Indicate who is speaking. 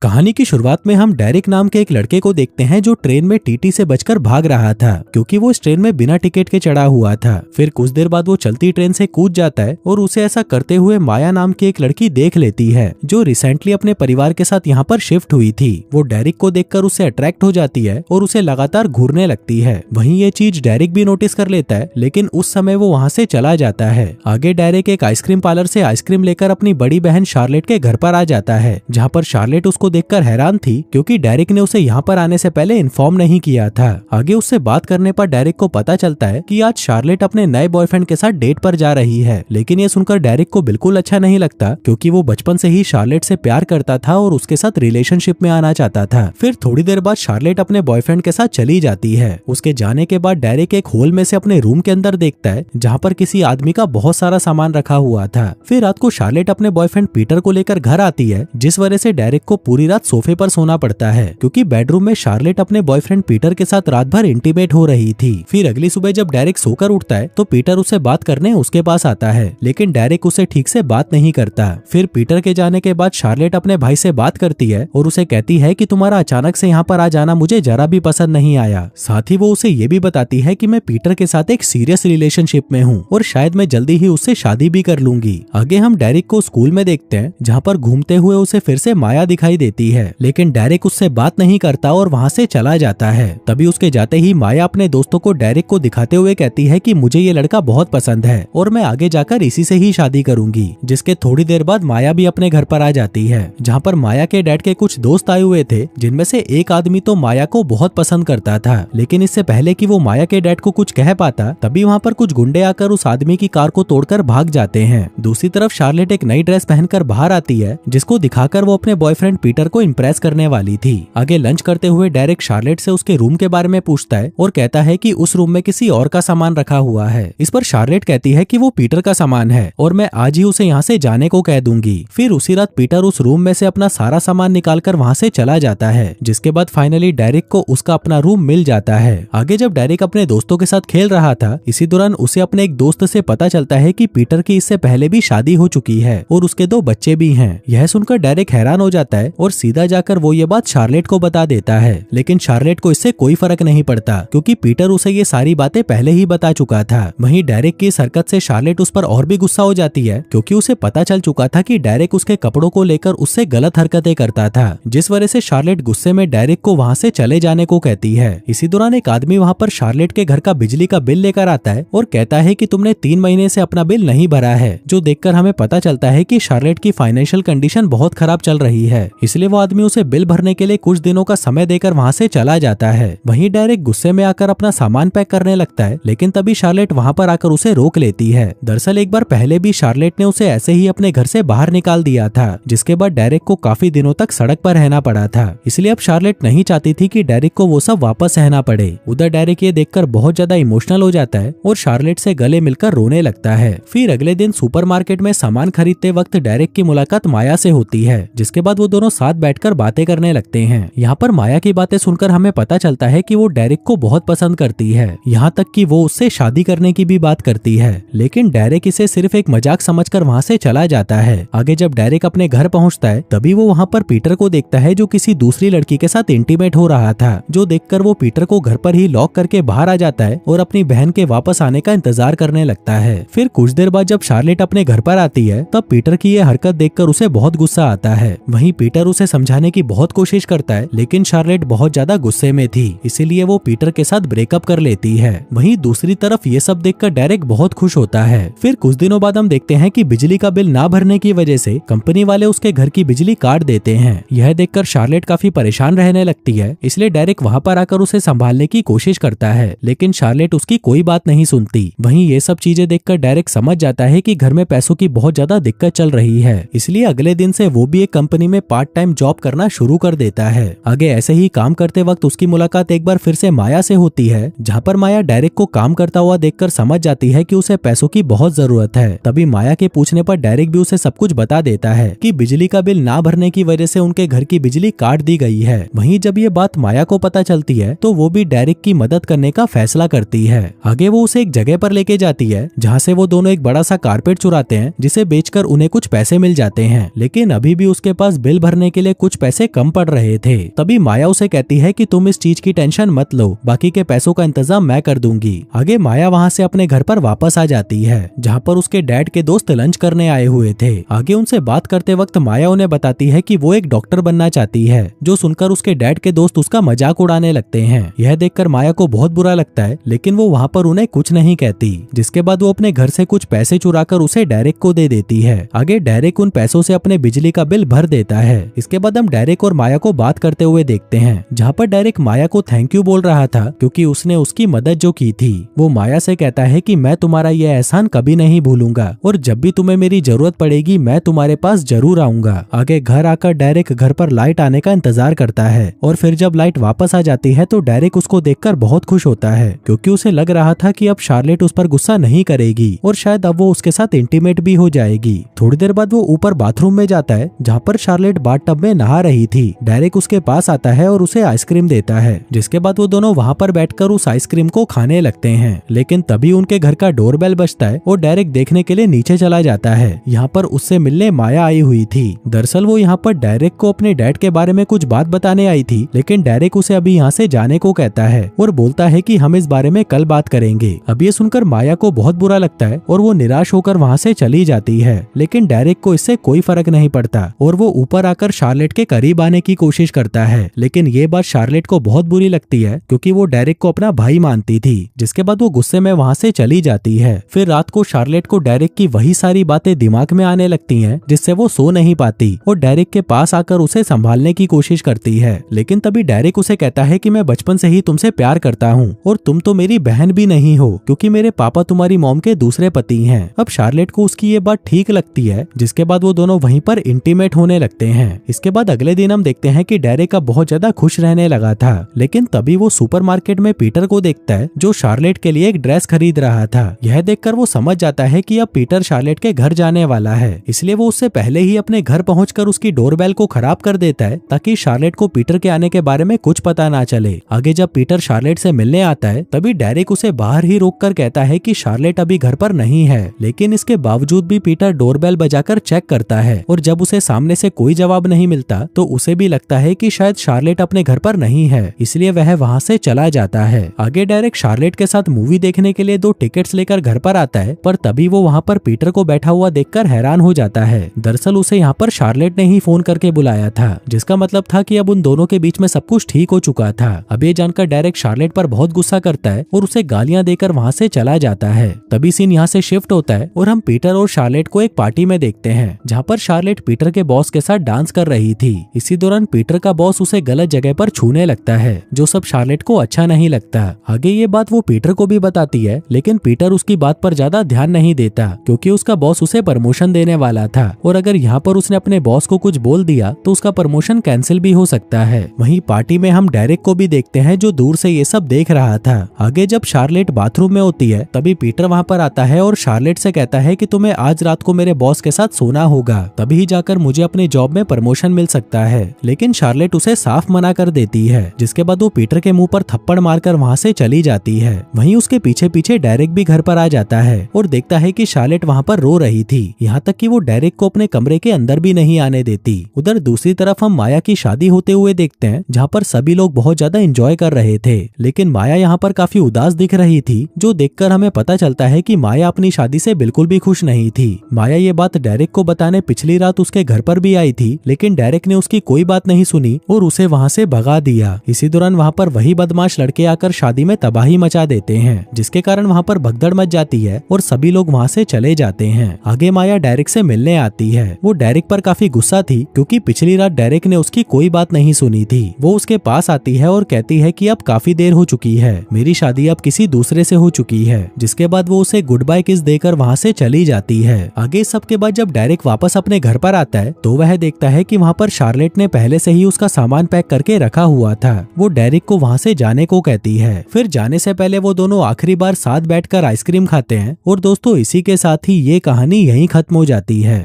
Speaker 1: कहानी की शुरुआत में हम डेरिक नाम के एक लड़के को देखते हैं जो ट्रेन में टीटी से बचकर भाग रहा था क्योंकि वो इस ट्रेन में बिना टिकट के चढ़ा हुआ था। फिर कुछ देर बाद वो चलती ट्रेन से कूद जाता है और उसे ऐसा करते हुए माया नाम की एक लड़की देख लेती है जो रिसेंटली अपने परिवार के साथ यहाँ पर शिफ्ट हुई थी। वो डेरिक को देखकर उससे अट्रैक्ट हो जाती है और उसे लगातार घूरने लगती है। वहीं ये चीज डेरिक भी नोटिस कर लेता है, लेकिन उस समय वो वहाँ से चला जाता है। आगे डेरिक एक आइसक्रीम पार्लर से आइसक्रीम लेकर अपनी बड़ी बहन शार्लेट के घर पर आ जाता है, जहाँ पर शार्लेट उसको देखकर हैरान थी क्योंकि डेरिक ने उसे यहाँ पर आने से पहले इन्फॉर्म नहीं किया था। आगे उससे बात करने पर डेरिक को पता चलता है कि आज शार्लेट अपने नए बॉयफ्रेंड के साथ डेट पर जा रही है, लेकिन ये सुनकर डेरिक को बिल्कुल अच्छा नहीं लगता क्योंकि वो बचपन से ही शार्लेट से प्यार करता था और उसके साथ रिलेशनशिप में आना चाहता था। फिर थोड़ी देर बाद शार्लेट अपने बॉयफ्रेंड के साथ चली जाती है। उसके जाने के बाद डेरिक एक होल में से अपने रूम के अंदर देखता है जहाँ पर किसी आदमी का बहुत सारा सामान रखा हुआ था। फिर रात को शार्लेट अपने बॉयफ्रेंड पीटर को लेकर घर आती है, जिस वजह से डेरिक को पूरी रात सोफे पर सोना पड़ता है क्योंकि बेडरूम में शार्लेट अपने बॉयफ्रेंड पीटर के साथ रात भर इंटीमेट हो रही थी। फिर अगली सुबह जब डेरिक सोकर उठता है तो पीटर उसे बात करने उसके पास आता है, लेकिन डेरिक उसे ठीक से बात नहीं करता। फिर पीटर के जाने के बाद शार्लेट अपने भाई से बात करती है और उसे कहती है कि तुम्हारा अचानक से यहाँ पर आ जाना मुझे जरा भी पसंद नहीं आया। साथ ही वो उसे ये भी बताती है कि मैं पीटर के साथ एक सीरियस रिलेशनशिप में हूँ और शायद मैं जल्दी ही उससे शादी भी कर लूंगी। आगे हम डेरिक को स्कूल में देखते हैं जहाँ पर घूमते हुए उसे फिर से माया दिखाई देती है, लेकिन डेरिक उससे बात नहीं करता और वहाँ से चला जाता है। तभी उसके जाते ही माया अपने दोस्तों को डेरिक को दिखाते हुए कहती है कि मुझे ये लड़का बहुत पसंद है और मैं आगे जाकर इसी से ही शादी करूंगी। जिसके थोड़ी देर बाद माया भी अपने घर पर आ जाती है, जहाँ पर माया के डैड के कुछ दोस्त आए हुए थे, जिनमें से एक आदमी तो माया को बहुत पसंद करता था, लेकिन इससे पहले कि वो माया के डैड को कुछ कह पाता तभी वहाँ पर कुछ गुंडे आकर उस आदमी की कार को तोड़कर भाग जाते हैं। दूसरी तरफ शार्लेट एक नई ड्रेस पहनकर बाहर आती है, जिसको दिखाकर वो अपने बॉयफ्रेंड पीटर को इम्प्रेस करने वाली थी। आगे लंच करते हुए डेरिक शार्लेट से उसके रूम के बारे में पूछता है और कहता है कि उस रूम में किसी और का सामान रखा हुआ है। इस पर शार्लेट कहती है कि वो पीटर का सामान है और मैं आज ही उसे यहाँ से जाने को कह दूंगी। फिर उसी रात पीटर उस रूम में से अपना सारा सामान निकालकर वहाँ से चला जाता है, जिसके बाद फाइनली डेरिक को उसका अपना रूम मिल जाता है। आगे जब डेरिक अपने दोस्तों के साथ खेल रहा था, इसी दौरान उसे अपने एक दोस्त से पता चलता है कि पीटर की इससे पहले भी शादी हो चुकी है और उसके 2 बच्चे भी हैं। यह सुनकर डेरिक हैरान हो जाता है और सीधा जाकर वो ये बात शार्लेट को बता देता है, लेकिन शार्लेट को इससे कोई फर्क नहीं पड़ता क्योंकि पीटर उसे ये सारी बातें पहले ही बता चुका था। वहीं डेरिक की इस हरकत से शार्लेट उस पर और भी गुस्सा हो जाती है क्योंकि उसे पता चल चुका था कि डेरिक उसके कपड़ों को लेकर उससे गलत हरकतें करता था, जिस वजह से शार्लेट गुस्से में डेरिक को वहाँ से चले जाने को कहती है। इसी दौरान एक आदमी वहाँ पर शार्लेट के घर का बिजली का बिल लेकर आता है और कहता है कि तुमने 3 महीने से अपना बिल नहीं भरा है, जो देखकर हमें पता चलता है कि शार्लेट की फाइनेंशियल कंडीशन बहुत खराब चल रही है। इसलिए वो आदमी उसे बिल भरने के लिए कुछ दिनों का समय देकर वहाँ से चला जाता है। वहीं डेरिक गुस्से में आकर अपना सामान पैक करने लगता है, लेकिन तभी शार्लेट वहाँ पर आकर उसे रोक लेती है। दरअसल एक बार पहले भी शार्लेट ने उसे ऐसे ही अपने घर से बाहर निकाल दिया था, जिसके बाद डेरिक को काफी दिनों तक सड़क पर रहना पड़ा था। इसलिए अब शार्लेट नहीं चाहती थी कि डेरिक को वो सब वापस सहना पड़े। उधर डेरिक ये देखकर बहुत ज्यादा इमोशनल हो जाता है और शार्लेट से गले मिलकर रोने लगता है। फिर अगले दिन सुपरमार्केट में सामान खरीदते वक्त डेरिक की मुलाकात माया से होती है, जिसके बाद वो दोनों साथ बैठकर बातें करने लगते हैं। यहाँ पर माया की बातें सुनकर हमें पता चलता है कि वो डेरिक को बहुत पसंद करती है, यहाँ तक कि वो उससे शादी करने की भी बात करती है, लेकिन डेरिक इसे सिर्फ एक मजाक समझकर वहाँ से चला जाता है। आगे जब डेरिक अपने घर पहुँचता है तभी वो वहाँ पर पीटर को देखता है जो किसी दूसरी लड़की के साथ इंटीमेट हो रहा था, जो देखकर वो पीटर को घर पर ही लॉक करके बाहर आ जाता है और अपनी बहन के वापस आने का इंतजार करने लगता है। फिर कुछ देर बाद जब शार्लेट अपने घर पर आती है तब पीटर की ये हरकत देखकर उसे बहुत गुस्सा आता है। वहीं पीटर उसे समझाने की बहुत कोशिश करता है, लेकिन शार्लेट बहुत ज्यादा गुस्से में थी, इसीलिए वो पीटर के साथ ब्रेकअप कर लेती है। वहीं दूसरी तरफ ये सब देखकर डेरिक बहुत खुश होता है। फिर कुछ दिनों बाद हम देखते हैं कि बिजली का बिल ना भरने की वजह से कंपनी वाले उसके घर की बिजली काट देते हैं। यह देखकर शार्लेट काफी परेशान रहने लगती है, इसलिए डेरिक वहाँ पर आकर उसे संभालने की कोशिश करता है, लेकिन शार्लेट उसकी कोई बात नहीं सुनती। वहीं ये सब चीजें देखकर डेरिक समझ जाता है कि घर में पैसों की बहुत ज्यादा दिक्कत चल रही है, इसलिए अगले दिन से वो भी एक कंपनी में पार्ट टाइम जॉब करना शुरू कर देता है। आगे ऐसे ही काम करते वक्त उसकी मुलाकात एक बार फिर से माया से होती है, जहाँ पर माया डेरिक को काम करता हुआ देखकर समझ जाती है कि उसे पैसों की बहुत जरूरत है। तभी माया के पूछने पर डेरिक भी उसे सब कुछ बता देता है कि बिजली का बिल ना भरने की वजह से उनके घर की बिजली काट दी गई है। वहीं जब ये बात माया को पता चलती है तो वो भी डेरिक की मदद करने का फैसला करती है। आगे वो उसे एक जगह पर लेके जाती है जहाँ से वो दोनों एक बड़ा सा कारपेट चुराते हैं, जिसे बेचकर उन्हें कुछ पैसे मिल जाते हैं, लेकिन अभी भी उसके पास बिल भरने के लिए कुछ पैसे कम पड़ रहे थे। तभी माया उसे कहती है कि तुम इस चीज की टेंशन मत लो, बाकी के पैसों का इंतजाम मैं कर दूंगी। आगे माया वहाँ से अपने घर पर वापस आ जाती है, जहाँ पर उसके डैड के दोस्त लंच करने आए हुए थे। आगे उनसे बात करते वक्त माया उन्हें बताती है कि वो एक डॉक्टर बनना चाहती है, जो सुनकर उसके डैड के दोस्त उसका मजाक उड़ाने लगते हैं। यह देखकर माया को बहुत बुरा लगता है, लेकिन वो वहाँ पर उन्हें कुछ नहीं कहती। जिसके बाद वो अपने घर से कुछ पैसे चुराकर उसे डेरेक को दे देती है। आगे डेरेक उन पैसों से अपने बिजली का बिल भर देता है। इसके बाद हम डेरेक और माया को बात करते हुए देखते हैं, जहाँ पर डेरेक माया को थैंक यू बोल रहा था क्योंकि उसने उसकी मदद जो की थी। वो माया से कहता है कि मैं तुम्हारा यह एहसान कभी नहीं भूलूंगा और जब भी तुम्हें मेरी जरूरत पड़ेगी मैं तुम्हारे पास जरूर आऊंगा। आगे घर आकर डेरेक घर पर लाइट आने का इंतजार करता है और फिर जब लाइट वापस आ जाती है तो डेरेक उसको देखकर बहुत खुश होता है, क्योंकि उसे लग रहा था कि अब शार्लेट उस पर गुस्सा नहीं करेगी और शायद अब वो उसके साथ इंटीमेट भी हो जाएगी। थोड़ी देर बाद वो ऊपर बाथरूम में जाता है, जहाँ पर शार्लेट बाथटब में नहा रही थी। डेरेक उसके पास आता है और उसे आइसक्रीम देता है, जिसके बाद वो दोनों वहाँ पर बैठकर उस आइसक्रीम को खाने लगते हैं। लेकिन तभी उनके घर का डोरबेल बजता है और डेरेक देखने के लिए नीचे चला जाता है। यहाँ पर उससे मिलने माया आई हुई थी। दरअसल वो यहाँ पर डेरेक को अपने डैड के बारे में कुछ बात बताने आई थी, लेकिन डेरेक उसे अभी यहाँ से जाने को कहता है और बोलता है कि हम इस बारे में कल बात करेंगे। अब ये सुनकर माया को बहुत बुरा लगता है और वो निराश होकर वहाँ से चली जाती है, लेकिन डेरेक को इससे कोई फर्क नहीं पड़ता और वो ऊपर आकर शार्लेट के करीब आने की कोशिश करता है। लेकिन ये बात शार्लेट को बहुत बुरी लगती है, क्योंकि वो डेरेक को अपना भाई मानती थी। जिसके बाद वो गुस्से में वहाँ से चली जाती है। फिर रात को शार्लेट को डेरेक की वही सारी बातें दिमाग में आने लगती हैं, जिससे वो सो नहीं पाती और डेरेक के पास आकर उसे संभालने की कोशिश करती है। लेकिन तभी डेरेक उसे कहता है कि मैं बचपन से ही तुमसे प्यार करता हूँ और तुम तो मेरी बहन भी नहीं हो, क्योंकि मेरे पापा तुम्हारी मॉम के दूसरे पति हैं। अब शार्लेट को उसकी ये बात ठीक लगती है, जिसके बाद वो दोनों वहीं पर इंटीमेट होने लगते हैं। इसके बाद अगले दिन हम देखते हैं कि डेरेक अब बहुत ज्यादा खुश रहने लगा था, लेकिन तभी वो सुपरमार्केट में पीटर को देखता है, जो शार्लेट के लिए एक ड्रेस खरीद रहा था। यह देखकर वो समझ जाता है कि अब पीटर शार्लेट के घर जाने वाला है, इसलिए वो उससे पहले ही अपने घर पहुंचकर उसकी डोरबेल को खराब कर देता है, ताकि शार्लेट को पीटर के आने के बारे में कुछ पता ना चले। आगे जब पीटर शार्लेट से मिलने आता है, तभी डेरेक उसे बाहर ही रोककर कहता है कि शार्लेट अभी घर पर नहीं है। लेकिन इसके बावजूद भी पीटर डोरबेल बजाकर चेक करता है और जब उसे सामने से कोई जवाब नहीं मिलता तो उसे भी लगता है कि शायद शार्लेट अपने घर पर नहीं है, इसलिए वह वहां से चला जाता है। आगे डेरेक शार्लेट के साथ मूवी देखने के लिए 2 टिकट्स लेकर घर पर आता है, पर तभी वो वहाँ पर पीटर को बैठा हुआ देखकर हैरान हो जाता है। दरअसल उसे यहाँ पर शार्लेट ने ही फोन करके बुलाया था, जिसका मतलब था कि अब उन दोनों के बीच में सब कुछ ठीक हो चुका था। अब ये जानकर डेरेक शार्लेट पर बहुत गुस्सा करता है और उसे गालियां देकर वहाँ से चला जाता है। तभी सीन यहाँ से शिफ्ट होता है और हम पीटर और शार्लेट को एक पार्टी में देखते हैं, जहाँ पर शार्लेट पीटर के बॉस के साथ डांस कर रही थी। इसी दौरान पीटर का बॉस उसे गलत जगह पर छूने लगता है, जो सब शार्लेट को अच्छा नहीं लगता। आगे ये बात वो पीटर को भी बताती है, लेकिन पीटर उसकी बात पर ज्यादा ध्यान नहीं देता, क्योंकि उसका बॉस उसे प्रमोशन देने वाला था और अगर यहाँ पर उसने अपने बॉस को कुछ बोल दिया तो उसका प्रमोशन कैंसिल भी हो सकता है। वहीं पार्टी में हम डेरेक को भी देखते हैं, जो दूर से ये सब देख रहा था। आगे जब शार्लेट बाथरूम में होती है, तभी पीटर वहाँ पर आता है और शार्लेट से कहता है कि तुम्हें आज रात को मेरे बॉस के साथ सोना होगा, तभी जाकर मुझे अपनी जॉब में प्रमोशन मिल सकता है। लेकिन शार्लेट उसे साफ मना कर देती है, जिसके बाद वो पीटर के मुंह पर थप्पड़ मारकर वहाँ से चली जाती है। वहीं उसके पीछे पीछे डेरेक भी घर पर आ जाता है और देखता है कि शार्लेट वहाँ पर रो रही थी, यहाँ तक कि वो डेरेक को अपने कमरे के अंदर भी नहीं आने देती। उधर दूसरी तरफ हम माया की शादी होते हुए देखते हैं, जहाँ पर सभी लोग बहुत ज्यादा एंजॉय कर रहे थे, लेकिन माया यहाँ पर काफी उदास दिख रही थी, जो देखकर हमें पता चलता है कि माया अपनी शादी से बिल्कुल भी खुश नहीं थी। माया ये बात डेरेक को बताने पिछली रात उसके घर पर भी आई थी, लेकिन डेरेक ने उसकी कोई बात नहीं सुनी और उसे वहाँ से भगा दिया। इसी दौरान वहाँ पर वही बदमाश लड़के आकर शादी में तबाही मचा देते हैं, जिसके कारण वहाँ पर भगदड़ मच जाती है और सभी लोग वहाँ से चले जाते हैं। आगे माया डेरेक से मिलने आती है। वो डेरेक पर काफी गुस्सा थी, क्योंकि पिछली रात डेरेक ने उसकी कोई बात नहीं सुनी थी। वो उसके पास आती है और कहती है कि अब काफी देर हो चुकी है, मेरी शादी अब किसी दूसरे से हो चुकी है। जिसके बाद वो उसे गुड बाय किस देकर वहाँ से चली जाती है। आगे सबके बाद जब डेरेक वापस अपने घर पर आता है, तो वह देखता है कि वहाँ पर शार्लेट ने पहले से ही उसका सामान पैक करके रखा हुआ था। वो डेरेक को वहाँ से जाने को कहती है। फिर जाने से पहले वो दोनों आखिरी बार साथ बैठकर आइसक्रीम खाते हैं। और दोस्तों, इसी के साथ ही ये कहानी यहीं खत्म हो जाती है।